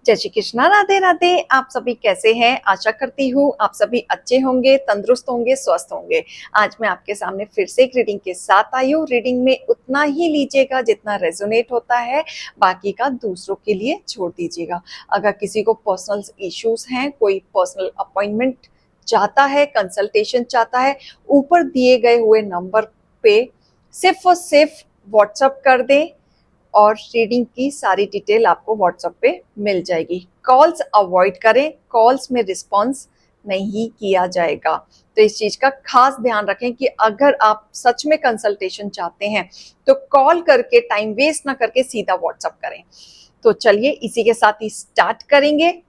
जय श्री कृष्णा, राधे राधे। आप सभी कैसे हैं? आशा करती हूँ आप सभी अच्छे होंगे, तंदुरुस्त होंगे, स्वस्थ होंगे। आज मैं आपके सामने फिर से एक रीडिंग के साथ आई हूँ। रीडिंग में उतना ही लीजिएगा जितना रेजोनेट होता है, बाकी का दूसरों के लिए छोड़ दीजिएगा। अगर किसी को पर्सनल इश्यूज हैं, कोई पर्सनल अपॉइंटमेंट चाहता है, कंसल्टेशन चाहता है, ऊपर दिए गए हुए नंबर पे सिर्फ और सिर्फ व्हाट्सअप कर दें और रीडिंग की सारी डिटेल आपको व्हाट्सएप पे मिल जाएगी। कॉल्स अवॉइड करें, कॉल्स में रिस्पॉन्स नहीं किया जाएगा। तो इस चीज का खास ध्यान रखें कि अगर आप सच में कंसल्टेशन चाहते हैं तो कॉल करके टाइम वेस्ट ना करके सीधा व्हाट्सएप करें। तो चलिए इसी के साथ ही स्टार्ट करेंगे।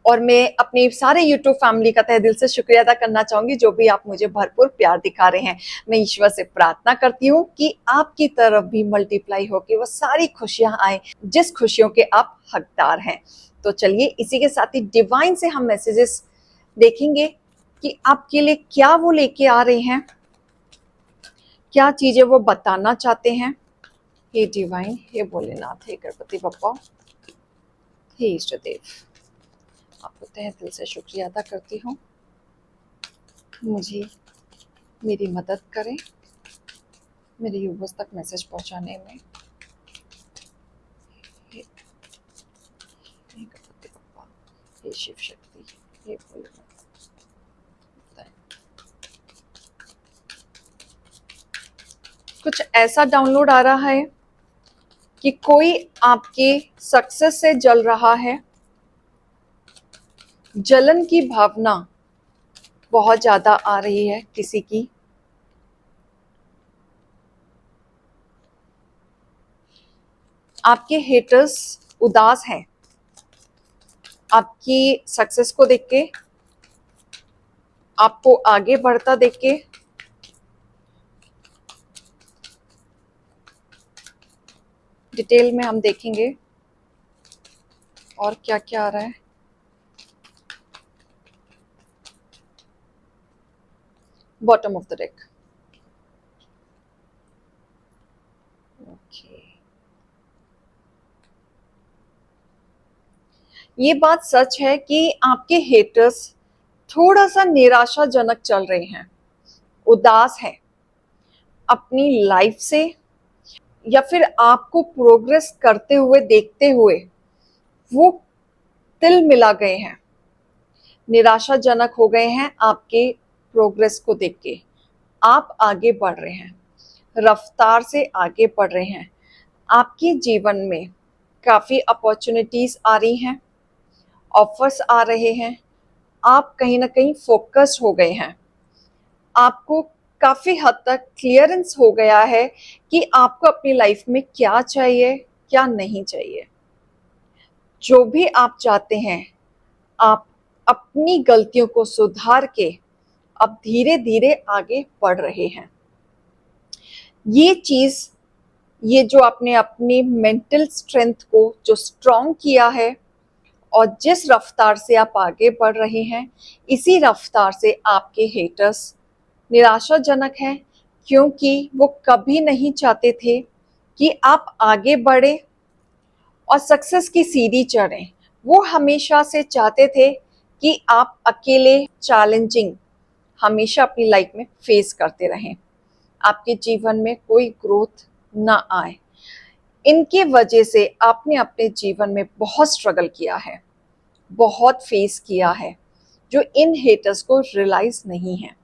और मैं अपनी सारे YouTube फैमिली का तहे दिल से शुक्रिया अदा करना चाहूंगी, जो भी आप मुझे भरपूर प्यार दिखा रहे हैं। मैं ईश्वर से प्रार्थना करती हूँ कि आपकी तरफ भी मल्टीप्लाई होकर वो सारी खुशियां आए जिस खुशियों के आप हकदार हैं। तो चलिए इसी के साथ ही डिवाइन से हम मैसेजेस देखेंगे कि आपके लिए क्या वो लेके आ रहे हैं, क्या चीजें वो बताना चाहते हैं। हे डिवाइन, हे भोलेनाथ, हे गणपति बप्पा, हे इष्ट देव, आपको तहे दिल से शुक्रिया अदा करती हूँ। मुझे मेरी मदद करें मेरे यूजर्स तक मैसेज पहुंचाने में। हे गणपति बप्पा, हे शिव शक्ति, हे भोलेनाथ। कुछ ऐसा डाउनलोड आ रहा है कि कोई आपके सक्सेस से जल रहा है। जलन की भावना बहुत ज्यादा आ रही है किसी की। आपके हेटर्स उदास हैं आपकी सक्सेस को देख के, आपको आगे बढ़ता देख के। डिटेल में हम देखेंगे और क्या क्या आ रहा है। Bottom of the deck. Okay, ये बात सच है कि आपके हेटर्स थोड़ा सा निराशाजनक चल रहे हैं, उदास हैं अपनी लाइफ से, या फिर आपको प्रोग्रेस करते हुए देखते हुए वो तिल मिला गए हैं, निराशाजनक हो गए हैं आपके प्रोग्रेस को देख के। आप आगे बढ़ रहे हैं, रफ्तार से आगे बढ़ रहे हैं। आपके जीवन में काफी अपॉर्चुनिटीज आ रही हैं, ऑफर्स आ रहे हैं। आप कहीं ना कहीं फोकस्ड हो गए हैं। आपको काफी हद तक क्लियरेंस हो गया है कि आपको अपनी लाइफ में क्या चाहिए, क्या नहीं चाहिए। जो भी आप चाहते हैं, आप अपनी गलतियों को सुधार के अब धीरे धीरे आगे बढ़ रहे हैं। ये चीज, ये जो आपने अपनी मेंटल स्ट्रेंथ को जो स्ट्रॉन्ग किया है और जिस रफ्तार से आप आगे बढ़ रहे हैं, इसी रफ्तार से आपके हेटर्स निराशाजनक हैं, क्योंकि वो कभी नहीं चाहते थे कि आप आगे बढ़े और सक्सेस की सीढ़ी चढ़ें। वो हमेशा से चाहते थे कि आप अकेले चैलेंजिंग हमेशा अपनी लाइफ में फेस करते रहें, आपके जीवन में कोई ग्रोथ ना आए। इनके वजह से आपने अपने जीवन में बहुत स्ट्रगल किया है, बहुत फेस किया है, जो इन हेटर्स को रियलाइज नहीं है।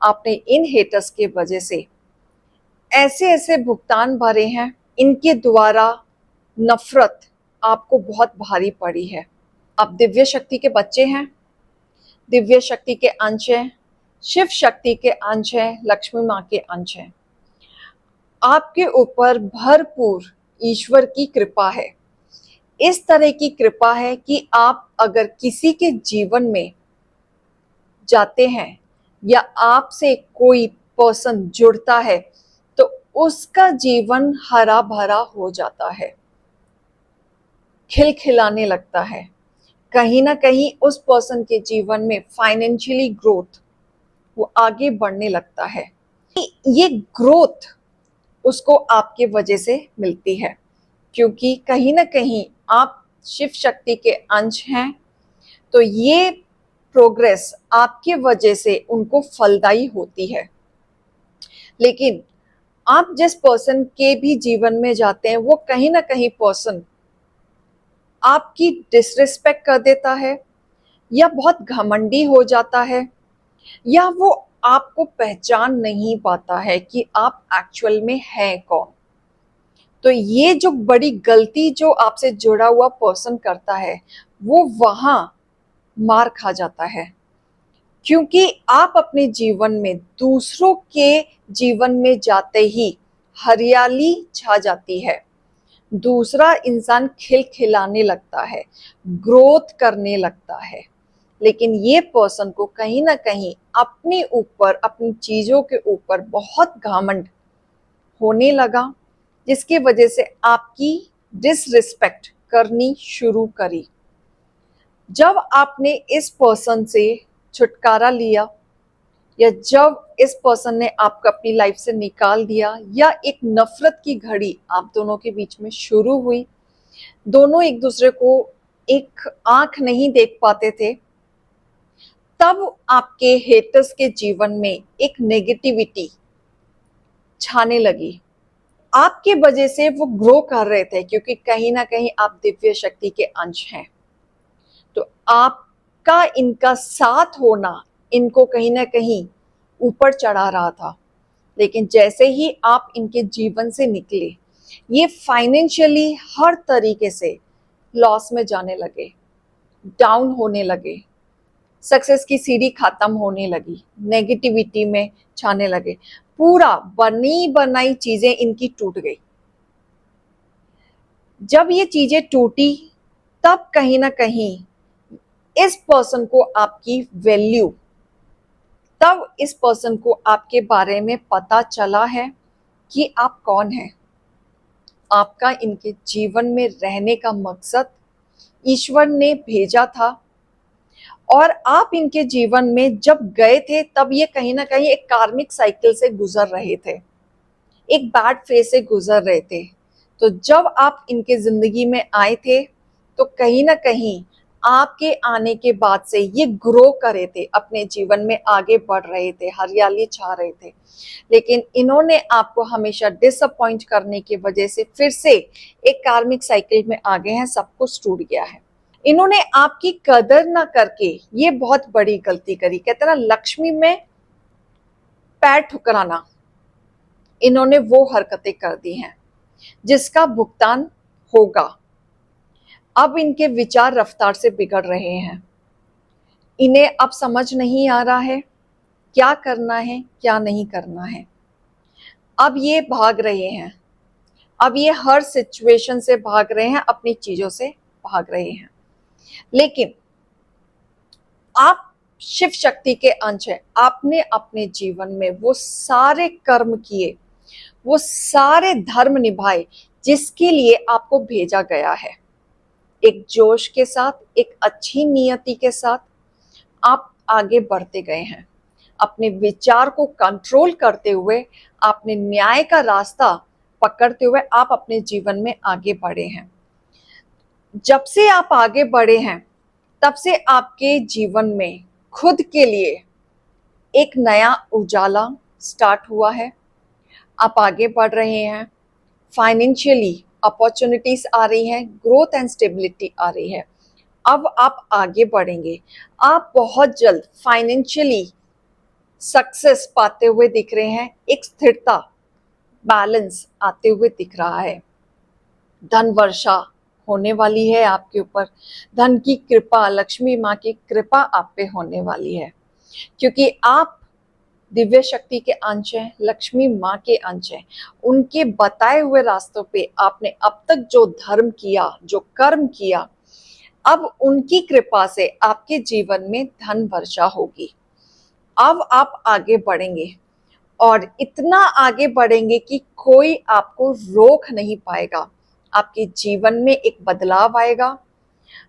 आपने इन हेटर्स के वजह से ऐसे ऐसे भुगतान भरे हैं, इनके द्वारा नफरत आपको बहुत भारी पड़ी है। आप दिव्य शक्ति के बच्चे हैं, दिव्य शक्ति के अंश हैं, शिव शक्ति के अंश हैं, लक्ष्मी माँ के अंश हैं। आपके ऊपर भरपूर ईश्वर की कृपा है। इस तरह की कृपा है कि आप अगर किसी के जीवन में जाते हैं या आपसे कोई पर्सन जुड़ता है तो उसका जीवन हरा भरा हो जाता है, खिलखिलाने लगता है। कहीं ना कहीं उस पर्सन के जीवन में फाइनेंशियली ग्रोथ, वो आगे बढ़ने लगता है। ये ग्रोथ उसको आपके वजह से मिलती है, क्योंकि कहीं ना कहीं आप शिव शक्ति के अंश हैं, तो ये प्रोग्रेस आपके वजह से उनको फलदायी होती है। लेकिन आप जिस पर्सन के भी जीवन में जाते हैं, वो कहीं ना कहीं पर्सन आपकी डिसरिस्पेक्ट कर देता है, या बहुत घमंडी हो जाता है, या वो आपको पहचान नहीं पाता है कि आप एक्चुअल में हैं कौन। तो ये जो बड़ी गलती जो आपसे जुड़ा हुआ पर्सन करता है, वो वहां मार खा जाता है, क्योंकि आप अपने जीवन में दूसरों के जीवन में जाते ही हरियाली छा जाती है, दूसरा इंसान खिलखिलाने लगता है, ग्रोथ करने लगता है। लेकिन ये पर्सन को कहीं ना कहीं अपने ऊपर, अपनी चीजों के ऊपर बहुत घमंड होने लगा, जिसकी वजह से आपकी डिसरिस्पेक्ट करनी शुरू करी। जब आपने इस पर्सन से छुटकारा लिया, या जब इस पर्सन ने आपको अपनी लाइफ से निकाल दिया, या एक नफरत की घड़ी आप दोनों के बीच में शुरू हुई, दोनों एक दूसरे को एक आंख नहीं देख पाते थे, तब आपके हेटर्स के जीवन में एक नेगेटिविटी छाने लगी। आपके वजह से वो ग्रो कर रहे थे, क्योंकि कहीं ना कहीं आप दिव्य शक्ति के अंश हैं। तो आपका इनका साथ होना इनको कहीं ना कहीं ऊपर चढ़ा रहा था। लेकिन जैसे ही आप इनके जीवन से निकले, ये फाइनेंशियली हर तरीके से लॉस में जाने लगे, डाउन होने लगे, सक्सेस की सीढ़ी खत्म होने लगी, नेगेटिविटी में छाने लगे, पूरा बनी बनाई चीजें इनकी टूट गई। जब ये चीजें टूटी, तब कहीं ना कहीं इस पर्सन को आपकी वैल्यू, तब इस पर्सन को आपके बारे में पता चला है कि आप कौन हैं। आपका इनके जीवन में रहने का मकसद ईश्वर ने भेजा था, और आप इनके जीवन में जब गए थे, तब ये कहीं ना कहीं एक कार्मिक साइकिल से गुजर रहे थे, एक बैड फेज से गुजर रहे थे। तो जब आप इनके जिंदगी में आए थे, तो कहीं ना कहीं आपके आने के बाद से ये ग्रो कर रहे थे, अपने जीवन में आगे बढ़ रहे थे, हरियाली छा रहे थे। लेकिन इन्होंने आपको हमेशा डिसअपॉइंट करने की वजह से फिर से एक कार्मिक साइकिल में आ गए हैं, सब कुछ टूट गया है। इन्होंने आपकी कदर ना करके ये बहुत बड़ी गलती करी। कहते ना, लक्ष्मी में पैर ठुकराना, इन्होंने वो हरकतें कर दी हैं जिसका भुगतान होगा। अब इनके विचार रफ्तार से बिगड़ रहे हैं, इन्हें अब समझ नहीं आ रहा है क्या करना है, क्या नहीं करना है। अब ये भाग रहे हैं, अब ये हर सिचुएशन से भाग रहे हैं, अपनी चीजों से भाग रहे हैं। लेकिन आप शिव शक्ति के अंश हैं। आपने अपने जीवन में वो सारे कर्म किए, वो सारे धर्म निभाए जिसके लिए आपको भेजा गया है। एक जोश के साथ, एक अच्छी नियति के साथ आप आगे बढ़ते गए हैं। अपने विचार को कंट्रोल करते हुए, आपने न्याय का रास्ता पकड़ते हुए आप अपने जीवन में आगे बढ़े हैं। जब से आप आगे बढ़े हैं, तब से आपके जीवन में खुद के लिए एक नया उजाला स्टार्ट हुआ है। आप आगे बढ़ रहे हैं, फाइनेंशियली अपॉर्चुनिटीज आ रही हैं, ग्रोथ एंड स्टेबिलिटी आ रही है। अब आप आगे बढ़ेंगे, आप बहुत जल्द फाइनेंशियली सक्सेस पाते हुए दिख रहे हैं, एक स्थिरता, बैलेंस आते हुए दिख रहा है। धन वर्षा होने वाली है आपके ऊपर, धन की कृपा, लक्ष्मी माँ की कृपा आप पे होने वाली है, क्योंकि आप दिव्य शक्ति के अंश हैं, लक्ष्मी माँ के अंश हैं। उनके बताए हुए रास्तों पे आपने अब तक जो धर्म किया, जो कर्म किया, अब उनकी कृपा से आपके जीवन में धन वर्षा होगी। अब आप आगे बढ़ेंगे, और इतना आगे बढ़ेंगे कि कोई आपको रोक नहीं पाएगा। आपके जीवन में एक बदलाव आएगा,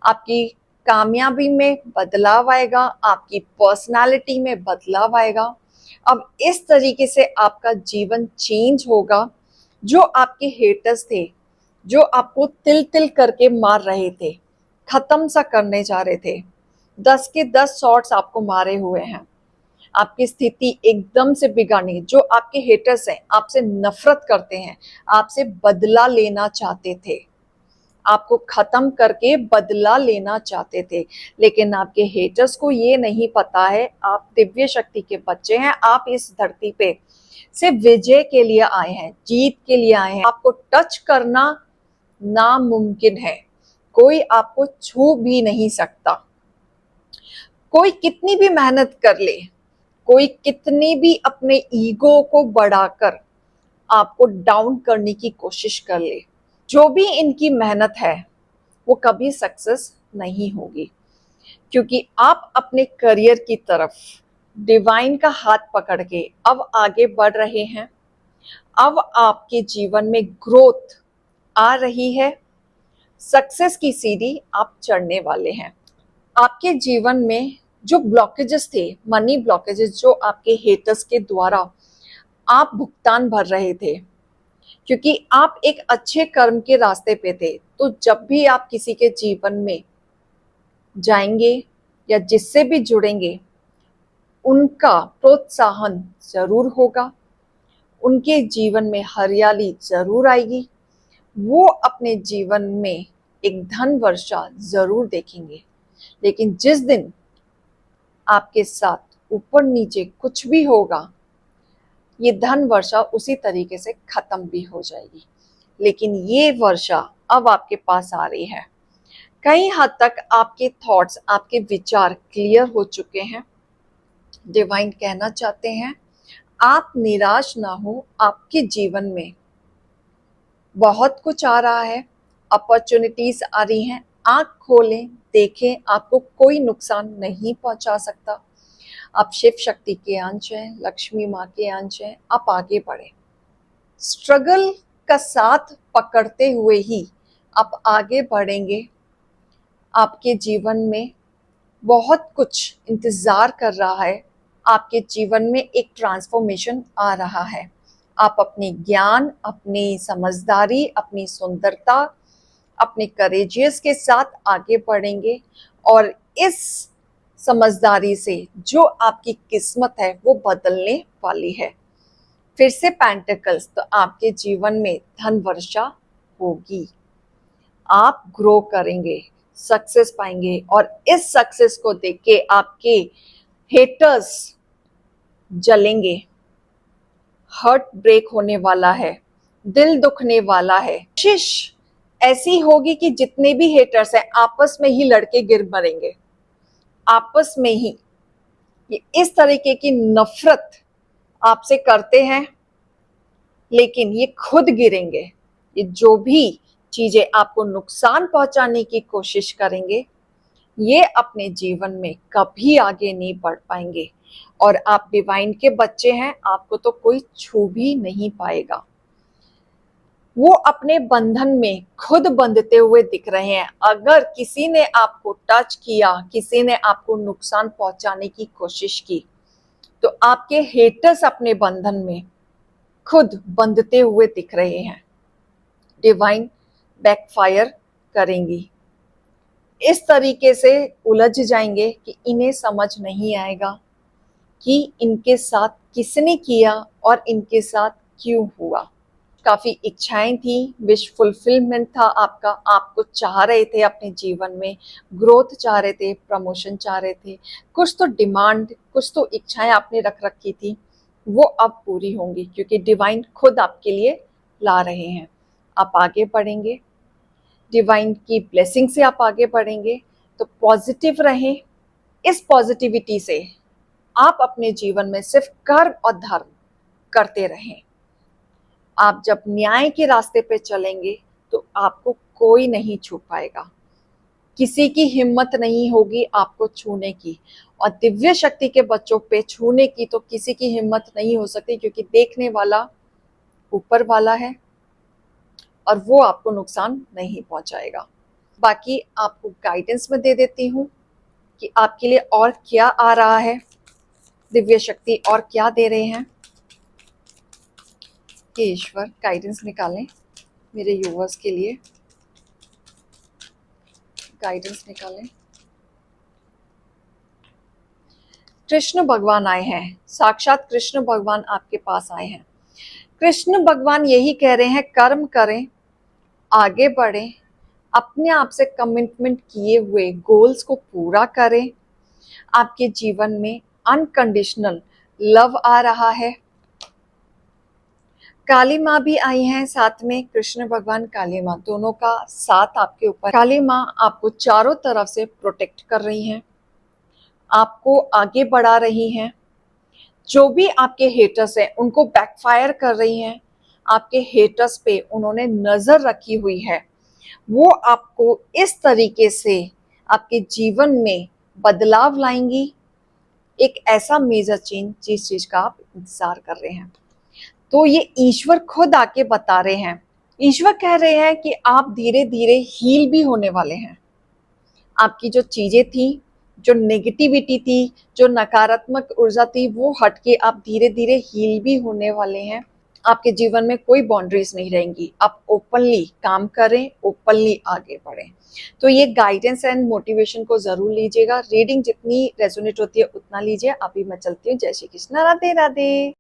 आपकी कामयाबी में बदलाव आएगा, आपकी पर्सनालिटी में बदलाव आएगा। अब इस तरीके से आपका जीवन चेंज होगा। जो आपके हेटर्स थे, जो आपको तिल तिल करके मार रहे थे, खत्म सा करने जा रहे थे, 10 के 10 शॉट्स आपको मारे हुए हैं। आपकी स्थिति एकदम से बिगाड़नी। जो आपके हेटर्स हैं, आपसे नफरत करते हैं, आपसे बदला लेना चाहते थे, आपको खत्म करके बदला लेना चाहते थे, लेकिन आपके हेटर्स को ये नहीं पता है आप दिव्य शक्ति के बच्चे हैं। आप इस धरती पे सिर्फ विजय के लिए आए हैं, जीत के लिए आए हैं। आपको टच करना नामुमकिन है, कोई आपको छू भी नहीं सकता। कोई कितनी भी मेहनत कर ले, कोई कितनी भी अपने ईगो को बढ़ाकर आपको डाउन करने की कोशिश कर ले, जो भी इनकी मेहनत है वो कभी सक्सेस नहीं होगी, क्योंकि आप अपने करियर की तरफ डिवाइन का हाथ पकड़ के अब आगे बढ़ रहे हैं। अब आपके जीवन में ग्रोथ आ रही है, सक्सेस की सीढ़ी आप चढ़ने वाले हैं। आपके जीवन में जो ब्लॉकेजेस थे, मनी ब्लॉकेजेस, जो आपके हेटर्स के द्वारा आप भुगतान भर रहे थे, क्योंकि आप एक अच्छे कर्म के रास्ते पे थे, तो जब भी आप किसी के जीवन में जाएंगे या जिससे भी जुड़ेंगे, उनका प्रोत्साहन जरूर होगा, उनके जीवन में हरियाली जरूर आएगी, वो अपने जीवन में एक धन वर्षा जरूर देखेंगे। लेकिन जिस दिन आपके साथ ऊपर नीचे कुछ भी होगा, ये धन वर्षा उसी तरीके से खत्म भी हो जाएगी। लेकिन ये वर्षा अब आपके पास आ रही है। कई हद तक आपके थॉट्स, आपके विचार क्लियर हो चुके हैं। डिवाइन कहना चाहते हैं आप निराश ना हो, आपके जीवन में बहुत कुछ आ रहा है, अपॉर्चुनिटीज आ रही हैं। आंख खोलें, देखें, आपको कोई नुकसान नहीं पहुंचा सकता। आप शिव शक्ति के अंश हैं, लक्ष्मी माँ के अंश हैं, आप आगे बढ़े। स्ट्रगल का साथ पकड़ते हुए ही आप आगे बढ़ेंगे। आपके जीवन में बहुत कुछ इंतजार कर रहा है, आपके जीवन में एक ट्रांसफॉर्मेशन आ रहा है। आप अपने ज्ञान, अपनी समझदारी, अपनी सुंदरता, अपने करेजियस के साथ आगे बढ़ेंगे, और इस समझदारी से जो आपकी किस्मत है वो बदलने वाली है। फिर से पेंटिकल्स, तो आपके जीवन में धन वर्षा होगी, आप ग्रो करेंगे, सक्सेस पाएंगे, और इस सक्सेस को देख के आपके हेटर्स जलेंगे। हार्ट ब्रेक होने वाला है, दिल दुखने वाला है। कोशिश ऐसी होगी कि जितने भी हेटर्स हैं आपस में ही लड़के गिर मरेंगे, आपस में ही। ये इस तरीके की नफरत आपसे करते हैं, लेकिन ये खुद गिरेंगे। ये जो भी चीजें आपको नुकसान पहुंचाने की कोशिश करेंगे, ये अपने जीवन में कभी आगे नहीं बढ़ पाएंगे। और आप डिवाइन के बच्चे हैं, आपको तो कोई छू भी नहीं पाएगा। वो अपने बंधन में खुद बंधते हुए दिख रहे हैं। अगर किसी ने आपको टच किया, किसी ने आपको नुकसान पहुंचाने की कोशिश की, तो आपके हेटर्स अपने बंधन में खुद बंधते हुए दिख रहे हैं। डिवाइन बैकफायर करेंगी, इस तरीके से उलझ जाएंगे कि इन्हें समझ नहीं आएगा कि इनके साथ किसने किया और इनके साथ क्यों हुआ। काफी इच्छाएं थी, विश फुलफिलमेंट था आपका, आप कुछ चाह रहे थे अपने जीवन में, ग्रोथ चाह रहे थे, प्रमोशन चाह रहे थे, कुछ तो डिमांड, कुछ तो इच्छाएं आपने रख रखी थी, वो अब पूरी होंगी, क्योंकि डिवाइन खुद आपके लिए ला रहे हैं। आप आगे बढ़ेंगे, डिवाइन की ब्लेसिंग से आप आगे बढ़ेंगे। तो पॉजिटिव रहें। इस पॉजिटिविटी से आप अपने जीवन में सिर्फ कर्म और धर्म करते रहें। आप जब न्याय के रास्ते पे चलेंगे तो आपको कोई नहीं छू पाएगा, किसी की हिम्मत नहीं होगी आपको छूने की। और दिव्य शक्ति के बच्चों पे छूने की तो किसी की हिम्मत नहीं हो सकती, क्योंकि देखने वाला ऊपर वाला है और वो आपको नुकसान नहीं पहुंचाएगा। बाकी आपको गाइडेंस में दे देती हूँ कि आपके लिए और क्या आ रहा है, दिव्य शक्ति और क्या दे रहे हैं। कि ईश्वर गाइडेंस निकालें मेरे यूवर्स के लिए। गाइडेंस निकालें। कृष्ण भगवान आए हैं, साक्षात कृष्ण भगवान आपके पास आए हैं। कृष्ण भगवान यही कह रहे हैं, कर्म करें, आगे बढ़ें, अपने आप से कमिटमेंट किए हुए गोल्स को पूरा करें। आपके जीवन में अनकंडीशनल लव आ रहा है। काली माँ भी आई हैं साथ में, कृष्ण भगवान काली माँ दोनों का साथ आपके ऊपर। काली माँ आपको चारों तरफ से प्रोटेक्ट कर रही हैं, आपको आगे बढ़ा रही हैं। जो भी आपके हेटर्स हैं उनको बैकफायर कर रही हैं। आपके हेटर्स पे उन्होंने नजर रखी हुई है। वो आपको इस तरीके से आपके जीवन में बदलाव लाएंगी, एक ऐसा मेजर चेंज जिस चीज का आप इंतजार कर रहे हैं। तो ये ईश्वर खुद आके बता रहे हैं। ईश्वर कह रहे हैं कि आप धीरे धीरे हील भी होने वाले हैं। आपकी जो चीजें थी, जो नेगेटिविटी थी, जो नकारात्मक ऊर्जा थी, वो हट के आप धीरे धीरे हील भी होने वाले हैं। आपके जीवन में कोई बाउंड्रीज नहीं रहेंगी। आप ओपनली काम करें, ओपनली आगे बढ़ें। तो ये गाइडेंस एंड मोटिवेशन को जरूर लीजिएगा। रीडिंग जितनी रेजोनेट होती है उतना लीजिए। अभी मैं चलती हूँ। जय श्री कृष्ण, राधे राधे।